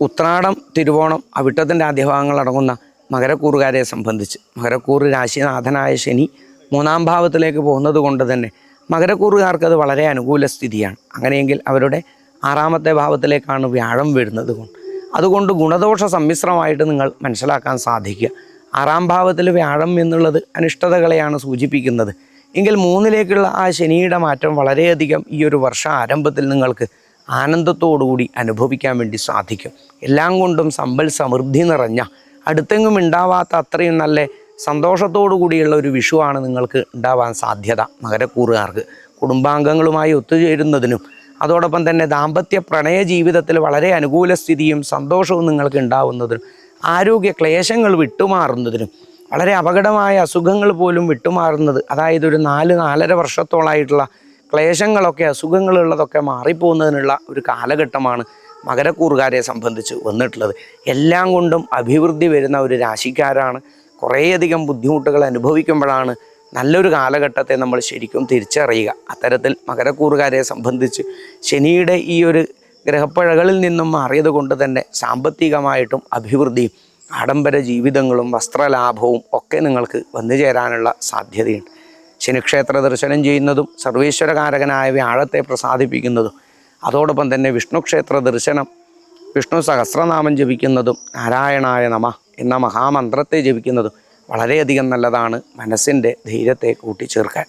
ഉത്രാടം, തിരുവോണം, അവിട്ടത്തിൻ്റെ ആദ്യഭാഗങ്ങളടങ്ങുന്ന മകരക്കൂറുകാരെ സംബന്ധിച്ച് മകരക്കൂറ് രാശിനാഥനായ ശനി 3-ാം ഭാവത്തിലേക്ക് പോകുന്നത് കൊണ്ട് തന്നെ മകരക്കൂറുകാർക്കത് വളരെ അനുകൂല സ്ഥിതിയാണ്. അങ്ങനെയെങ്കിൽ അവരുടെ 6-ാമത്തെ ഭാവത്തിലേക്കാണ് വ്യാഴം വരുന്നത് അതുകൊണ്ട് ഗുണദോഷ സമ്മിശ്രമായിട്ട് നിങ്ങൾ മനസ്സിലാക്കാൻ സാധിക്കുക. 6-ാം ഭാവത്തിൽ വ്യാഴം എന്നുള്ളത് അനിഷ്ടതകളെയാണ് സൂചിപ്പിക്കുന്നത്. എങ്കിൽ 3-ലേക്കുള്ള ആ ശനിയുടെ മാറ്റം വളരെയധികം ഈ ഒരു വർഷ ആരംഭത്തിൽ നിങ്ങൾക്ക് ആനന്ദത്തോടുകൂടി അനുഭവിക്കാൻ വേണ്ടി സാധിക്കും. എല്ലാം കൊണ്ടും സമ്പൽ സമൃദ്ധി നിറഞ്ഞ അടുത്തെങ്ങും ഉണ്ടാവാത്ത അത്രയും നല്ല സന്തോഷത്തോടു കൂടിയുള്ള ഒരു വിഷുവാണ് നിങ്ങൾക്ക് ഉണ്ടാവാൻ സാധ്യത. മകരക്കൂറുകാർക്ക് കുടുംബാംഗങ്ങളുമായി ഒത്തുചേരുന്നതിനും അതോടൊപ്പം തന്നെ ദാമ്പത്യ പ്രണയ ജീവിതത്തിൽ വളരെ അനുകൂല സ്ഥിതിയും സന്തോഷവും നിങ്ങൾക്ക് ഉണ്ടാവുന്നതിനും ആരോഗ്യ ക്ലേശങ്ങൾ വിട്ടുമാറുന്നതിനും വളരെ അപകടമായ അസുഖങ്ങൾ പോലും വിട്ടുമാറുന്നത്, അതായത് ഒരു 4-4.5 വർഷത്തോളമായിട്ടുള്ള ക്ലേശങ്ങളൊക്കെ അസുഖങ്ങളുള്ളതൊക്കെ മാറിപ്പോകുന്നതിനുള്ള ഒരു കാലഘട്ടമാണ് മകരക്കൂറുകാരെ സംബന്ധിച്ച് വന്നിട്ടുള്ളത്. എല്ലാം കൊണ്ടും അഭിവൃദ്ധി വരുന്ന ഒരു രാശിക്കാരാണ് കുറേയധികം ബുദ്ധിമുട്ടുകൾ അനുഭവിക്കുമ്പോഴാണ് നല്ലൊരു കാലഘട്ടത്തെ നമ്മൾ ശരിക്കും തിരിച്ചറിയുക. അത്തരത്തിൽ മകരക്കൂറുകാരെ സംബന്ധിച്ച് ശനിയുടെ ഈ ഒരു ഗ്രഹപ്പഴകളിൽ നിന്നും മാറിയത് കൊണ്ട് തന്നെ സാമ്പത്തികമായിട്ടും അഭിവൃദ്ധിയും ആഡംബര ജീവിതങ്ങളും വസ്ത്രലാഭവും ഒക്കെ നിങ്ങൾക്ക് വന്നു ചേരാനുള്ള സാധ്യതയുണ്ട്. ശനിക്ഷേത്ര ദർശനം ചെയ്യുന്നതും സർവീശ്വരകാരകനായ വ്യാഴത്തെ പ്രസാദിപ്പിക്കുന്നതും അതോടൊപ്പം തന്നെ വിഷ്ണു ക്ഷേത്ര ദർശനം, വിഷ്ണു സഹസ്രനാമം ജപിക്കുന്നതും നാരായണായ നമഃ എന്ന മഹാമന്ത്രത്തെ ജപിക്കുന്നതും വളരെയധികം നല്ലതാണ് മനസ്സിൻ്റെ ധൈര്യത്തെ കൂട്ടിച്ചേർക്കാൻ.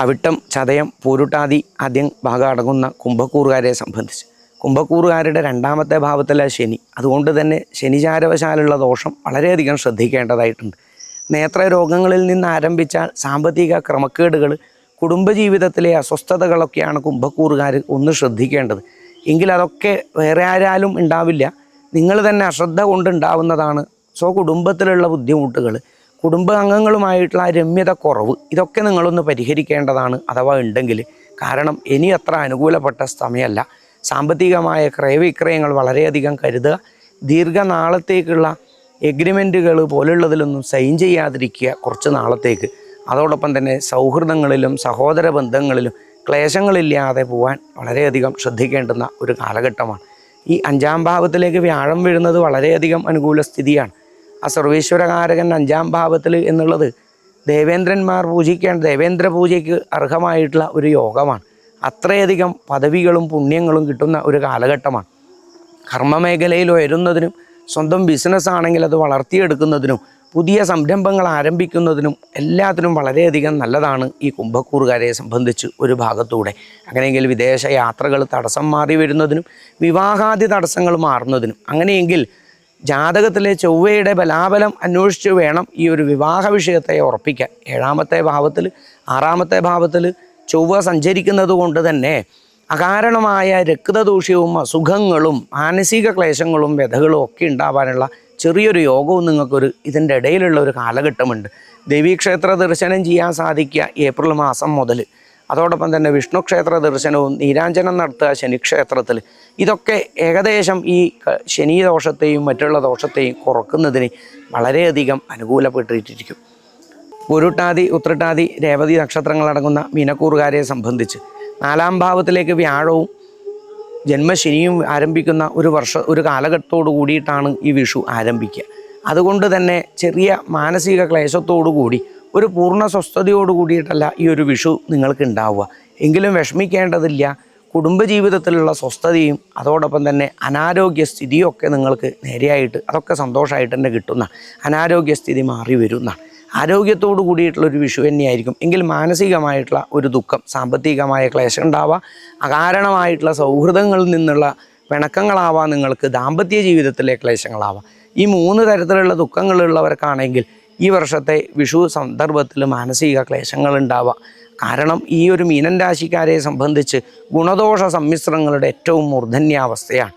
അവിട്ടം, ചതയം, പൂരുട്ടാതി ആദ്യം ഭാഗം അടങ്ങുന്ന കുംഭക്കൂറുകാരെ സംബന്ധിച്ച് കുംഭക്കൂറുകാരുടെ രണ്ടാമത്തെ ഭാവത്തിലെ ശനി, അതുകൊണ്ട് തന്നെ ശനിചാരവശാലുള്ള ദോഷം വളരെയധികം ശ്രദ്ധിക്കേണ്ടതായിട്ടുണ്ട്. നേത്രരോഗങ്ങളിൽ നിന്ന് ആരംഭിച്ചാൽ സാമ്പത്തിക ക്രമക്കേടുകൾ, കുടുംബജീവിതത്തിലെ അസ്വസ്ഥതകളൊക്കെയാണ് കുംഭക്കൂറുകാർ ഒന്ന് ശ്രദ്ധിക്കേണ്ടത്. എങ്കിൽ അതൊക്കെ വേറെ ആരാലും ഉണ്ടാവില്ല, നിങ്ങൾ തന്നെ അശ്രദ്ധ കൊണ്ടുണ്ടാവുന്നതാണ്. കുടുംബത്തിലുള്ള ബുദ്ധിമുട്ടുകൾ, കുടുംബാംഗങ്ങളുമായിട്ടുള്ള ആ രമ്യത കുറവ്, ഇതൊക്കെ നിങ്ങളൊന്ന് പരിഹരിക്കേണ്ടതാണ് അഥവാ ഉണ്ടെങ്കിൽ. കാരണം ഇനി അത്ര അനുകൂലപ്പെട്ട സമയമല്ല. സാമ്പത്തികമായ ക്രയവിക്രയങ്ങൾ വളരെയധികം കരുതുക. ദീർഘനാളത്തേക്കുള്ള എഗ്രിമെൻറ്റുകൾ പോലുള്ളതിലൊന്നും സൈൻ ചെയ്യാതിരിക്കുക കുറച്ച് നാളത്തേക്ക്. അതോടൊപ്പം തന്നെ സൗഹൃദങ്ങളിലും സഹോദര ബന്ധങ്ങളിലും ക്ലേശങ്ങളില്ലാതെ പോകാൻ വളരെയധികം ശ്രദ്ധിക്കേണ്ടുന്ന ഒരു കാലഘട്ടമാണ്. ഈ 5-ാം ഭാവത്തിലേക്ക് വ്യാഴം വീഴുന്നത് വളരെയധികം അനുകൂല സ്ഥിതിയാണ്. ആ സർവീശ്വരകാരകൻ 5-ാം ഭാവത്തിൽ എന്നുള്ളത് ദേവേന്ദ്രന്മാർ പൂജിക്കേണ്ട, ദേവേന്ദ്ര പൂജയ്ക്ക് അർഹമായിട്ടുള്ള ഒരു യോഗമാണ്. അത്രയധികം പദവികളും പുണ്യങ്ങളും കിട്ടുന്ന ഒരു കാലഘട്ടമാണ്. കർമ്മമേഖലയിൽ ഉയരുന്നതിനും സ്വന്തം ബിസിനസ് ആണെങ്കിൽ അത് വളർത്തിയെടുക്കുന്നതിനും പുതിയ സംരംഭങ്ങൾ ആരംഭിക്കുന്നതിനും എല്ലാത്തിനും വളരെയധികം നല്ലതാണ് ഈ കുംഭക്കൂറുകാരെ സംബന്ധിച്ച് ഒരു ഭാഗത്തൂടെ. അങ്ങനെയെങ്കിൽ വിദേശ യാത്രകൾ തടസ്സം മാറി വരുന്നതിനും വിവാഹാദി തടസ്സങ്ങൾ മാറുന്നതിനും, അങ്ങനെയെങ്കിൽ ജാതകത്തിലെ ചൊവ്വയുടെ ബലാബലം അന്വേഷിച്ച് വേണം ഈ ഒരു വിവാഹ വിഷയത്തെ ഉറപ്പിക്കാൻ. 7-ാമത്തെ ഭാവത്തിൽ 6-ാമത്തെ ഭാവത്തിൽ ചൊവ്വ സഞ്ചരിക്കുന്നത് കൊണ്ട് തന്നെ അകാരണമായ രക്തദൂഷ്യവും അസുഖങ്ങളും മാനസിക ക്ലേശങ്ങളും വ്യഥകളും ഒക്കെ ഉണ്ടാവാനുള്ള ചെറിയൊരു യോഗവും നിങ്ങൾക്കൊരു ഇതിൻ്റെ ഇടയിലുള്ള ഒരു കാലഘട്ടമുണ്ട്. ദേവീക്ഷേത്ര ദർശനം ചെയ്യാൻ സാധിക്കുക ഏപ്രിൽ മാസം മുതൽ. അതോടൊപ്പം തന്നെ വിഷ്ണു ക്ഷേത്ര ദർശനവും നീരാഞ്ജനം നടത്തുക ശനിക്ഷേത്രത്തിൽ. ഇതൊക്കെ ഏകദേശം ഈ ശനി ദോഷത്തെയും മറ്റുള്ള ദോഷത്തെയും കുറക്കുന്നതിന് വളരെയധികം അനുകൂലപ്പെട്ടിരിക്കും. പൂരുട്ടാതി, ഉത്രട്ടാതി, രേവതി നക്ഷത്രങ്ങളടങ്ങുന്ന മീനക്കൂറുകാരെ സംബന്ധിച്ച് 4-ാം ഭാവത്തിലേക്ക് വ്യാഴവും ജന്മശനിയും ആരംഭിക്കുന്ന ഒരു കാലഘട്ടത്തോടു കൂടിയിട്ടാണ് ഈ വിഷു ആരംഭിക്കുക. അതുകൊണ്ട് തന്നെ ചെറിയ മാനസിക ക്ലേശത്തോടു കൂടി ഒരു പൂർണ്ണ സ്വസ്ഥതയോടു കൂടിയിട്ടല്ല ഈ ഒരു വിഷു നിങ്ങൾക്ക് ഉണ്ടാവുക. എങ്കിലും വിഷമിക്കേണ്ടതില്ല. കുടുംബജീവിതത്തിലുള്ള സ്വസ്ഥതയും അതോടൊപ്പം തന്നെ അനാരോഗ്യസ്ഥിതിയൊക്കെ നിങ്ങൾക്ക് നേരെയായിട്ട് അതൊക്കെ സന്തോഷമായിട്ട് തന്നെ കിട്ടുന്ന, അനാരോഗ്യസ്ഥിതി മാറി വരുന്ന ആരോഗ്യത്തോടു കൂടിയിട്ടുള്ളൊരു വിഷു തന്നെയായിരിക്കും. എങ്കിൽ മാനസികമായിട്ടുള്ള ഒരു ദുഃഖം, സാമ്പത്തികമായ ക്ലേശം ഉണ്ടാവുക, അകാരണമായിട്ടുള്ള സൗഹൃദങ്ങളിൽ നിന്നുള്ള പിണക്കങ്ങളാവാം, നിങ്ങൾക്ക് ദാമ്പത്യ ജീവിതത്തിലെ ക്ലേശങ്ങളാവാം. ഈ 3 തരത്തിലുള്ള ദുഃഖങ്ങളുള്ളവർക്കാണെങ്കിൽ ഈ വർഷത്തെ വിഷു സന്ദർഭത്തിൽ മാനസിക ക്ലേശങ്ങൾ ഉണ്ടാവുക. കാരണം ഈ ഒരു മീനൻ രാശിക്കാരെ സംബന്ധിച്ച് ഗുണദോഷ സമ്മിശ്രങ്ങളുടെ ഏറ്റവും മൂർധന്യാവസ്ഥയാണ്.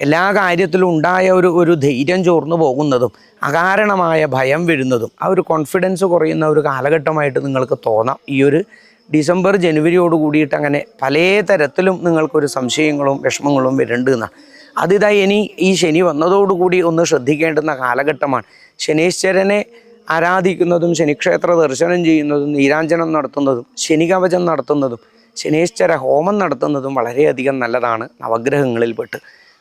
എല്ലാ കാര്യത്തിലും ഉണ്ടായ ഒരു ധൈര്യം ചോർന്നു പോകുന്നതും അകാരണമായ ഭയം വരുന്നതും ആ ഒരു കോൺഫിഡൻസ് കുറയുന്ന ഒരു കാലഘട്ടമായിട്ട് നിങ്ങൾക്ക് തോന്നാം. ഈ ഒരു ഡിസംബർ ജനുവരിയോട് കൂടിയിട്ട് അങ്ങനെ പല തരത്തിലും നിങ്ങൾക്കൊരു സംശയങ്ങളും വിഷമങ്ങളും വരുന്നുണ്ടെന്നാണ്. അതിതാ ഇനി ഈ ശനി വന്നതോടുകൂടി ഒന്ന് ശ്രദ്ധിക്കേണ്ടുന്ന കാലഘട്ടമാണ്. ശനീശ്വരനെ ആരാധിക്കുന്നതും ശനിക്ഷേത്ര ദർശനം ചെയ്യുന്നതും നീരാഞ്ജനം നടത്തുന്നതും ശനികവചം നടത്തുന്നതും ശനീശ്വര ഹോമം നടത്തുന്നതും വളരെയധികം നല്ലതാണ്. നവഗ്രഹങ്ങളിൽപ്പെട്ട്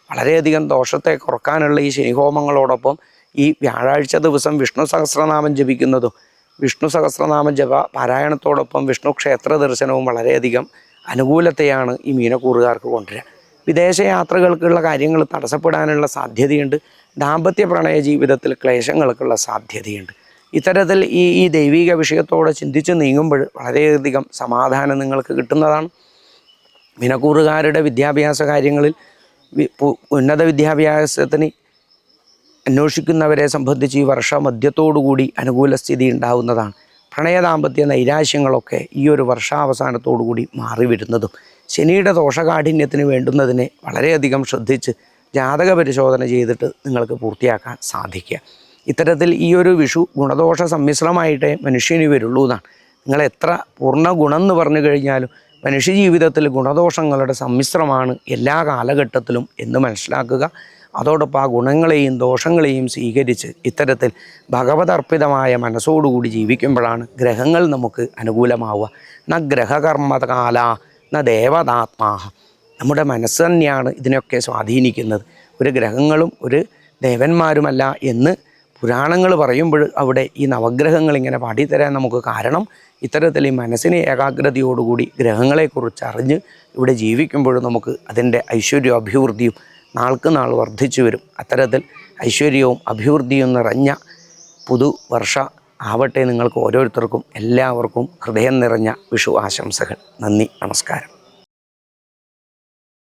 വളരെയധികം ദോഷത്തെ കുറക്കാനുള്ള ഈ ശനിഹോമങ്ങളോടൊപ്പം ഈ വ്യാഴാഴ്ച ദിവസം വിഷ്ണു സഹസ്രനാമം ജപിക്കുന്നതും വിഷ്ണു സഹസ്രനാമ ജപ പാരായണത്തോടൊപ്പം വിഷ്ണു ക്ഷേത്ര ദർശനവും വളരെയധികം അനുകൂലത്തെയാണ് ഈ മീനക്കൂറുകാർക്ക് കൊണ്ടുവരിക. വിദേശ യാത്രകൾക്കുള്ള കാര്യങ്ങൾ തടസ്സപ്പെടാനുള്ള സാധ്യതയുണ്ട്. ദാമ്പത്യ പ്രണയ ജീവിതത്തിൽ ക്ലേശങ്ങൾക്കുള്ള സാധ്യതയുണ്ട്. ഇത്തരത്തിൽ ഈ ദൈവിക വിഷയത്തോടെ ചിന്തിച്ച് നീങ്ങുമ്പോൾ വളരെയധികം സമാധാനം നിങ്ങൾക്ക് കിട്ടുന്നതാണ്. മീനക്കൂറുകാരുടെ വിദ്യാഭ്യാസ കാര്യങ്ങളിൽ ഉന്നത വിദ്യാഭ്യാസത്തിന് അന്വേഷിക്കുന്നവരെ സംബന്ധിച്ച് ഈ വർഷമധ്യത്തോടുകൂടി അനുകൂല സ്ഥിതി ഉണ്ടാവുന്നതാണ്. പ്രണയ ദാമ്പത്യ നൈരാശ്യങ്ങളൊക്കെ ഈ ഒരു വർഷാവസാനത്തോടുകൂടി മാറി വരുന്നതും ശനിയുടെ ദോഷകാഠിന്യത്തിന് വേണ്ടുന്നതിനെ വളരെയധികം ശ്രദ്ധിച്ച് ജാതക പരിശോധന ചെയ്തിട്ട് നിങ്ങൾക്ക് പൂർത്തിയാക്കാൻ സാധിക്കുക. ഇത്തരത്തിൽ ഈ ഒരു വിഷു ഗുണദോഷ സമ്മിശ്രമായിട്ടേ മനുഷ്യന് വരുള്ളൂ എന്നാണ്. നിങ്ങൾ എത്ര പൂർണ്ണ ഗുണം എന്ന് പറഞ്ഞു കഴിഞ്ഞാലും മനുഷ്യജീവിതത്തിൽ ഗുണദോഷങ്ങളുടെ സമ്മിശ്രമാണ് എല്ലാ കാലഘട്ടത്തിലും എന്ന് മനസ്സിലാക്കുക. അതോടൊപ്പം ആ ഗുണങ്ങളെയും ദോഷങ്ങളെയും സ്വീകരിച്ച് ഇത്തരത്തിൽ ഭഗവതർപ്പിതമായ മനസ്സോടുകൂടി ജീവിക്കുമ്പോഴാണ് ഗ്രഹങ്ങൾ നമുക്ക് അനുകൂലമാവുക. ന ഗ്രഹകർമ്മകാല ന ദേവതാത്മാഹ. നമ്മുടെ മനസ്സ് തന്നെയാണ് ഇതിനൊക്കെ സ്വാധീനിക്കുന്നത്. ഒരു ഗ്രഹങ്ങളും ഒരു ദേവന്മാരുമല്ല എന്ന് പുരാണങ്ങൾ പറയുമ്പോൾ അവിടെ ഈ നവഗ്രഹങ്ങൾ ഇങ്ങനെ പാടിത്തരാൻ നമുക്ക് കാരണം ഇത്തരത്തിൽ ഈ മനസ്സിനെ ഏകാഗ്രതയോടുകൂടി ഗ്രഹങ്ങളെക്കുറിച്ച് അറിഞ്ഞ് ഇവിടെ ജീവിക്കുമ്പോൾ നമുക്ക് അതിൻ്റെ ഐശ്വര്യവും അഭിവൃദ്ധിയും നാൾക്ക് നാൾ വർദ്ധിച്ചു വരും. അത്തരത്തിൽ ഐശ്വര്യവും അഭിവൃദ്ധിയും നിറഞ്ഞ പുതുവർഷ ആവട്ടെ നിങ്ങൾക്ക് ഓരോരുത്തർക്കും എല്ലാവർക്കും ഹൃദയം നിറഞ്ഞ വിഷു ആശംസകൾ. നന്ദി, നമസ്കാരം.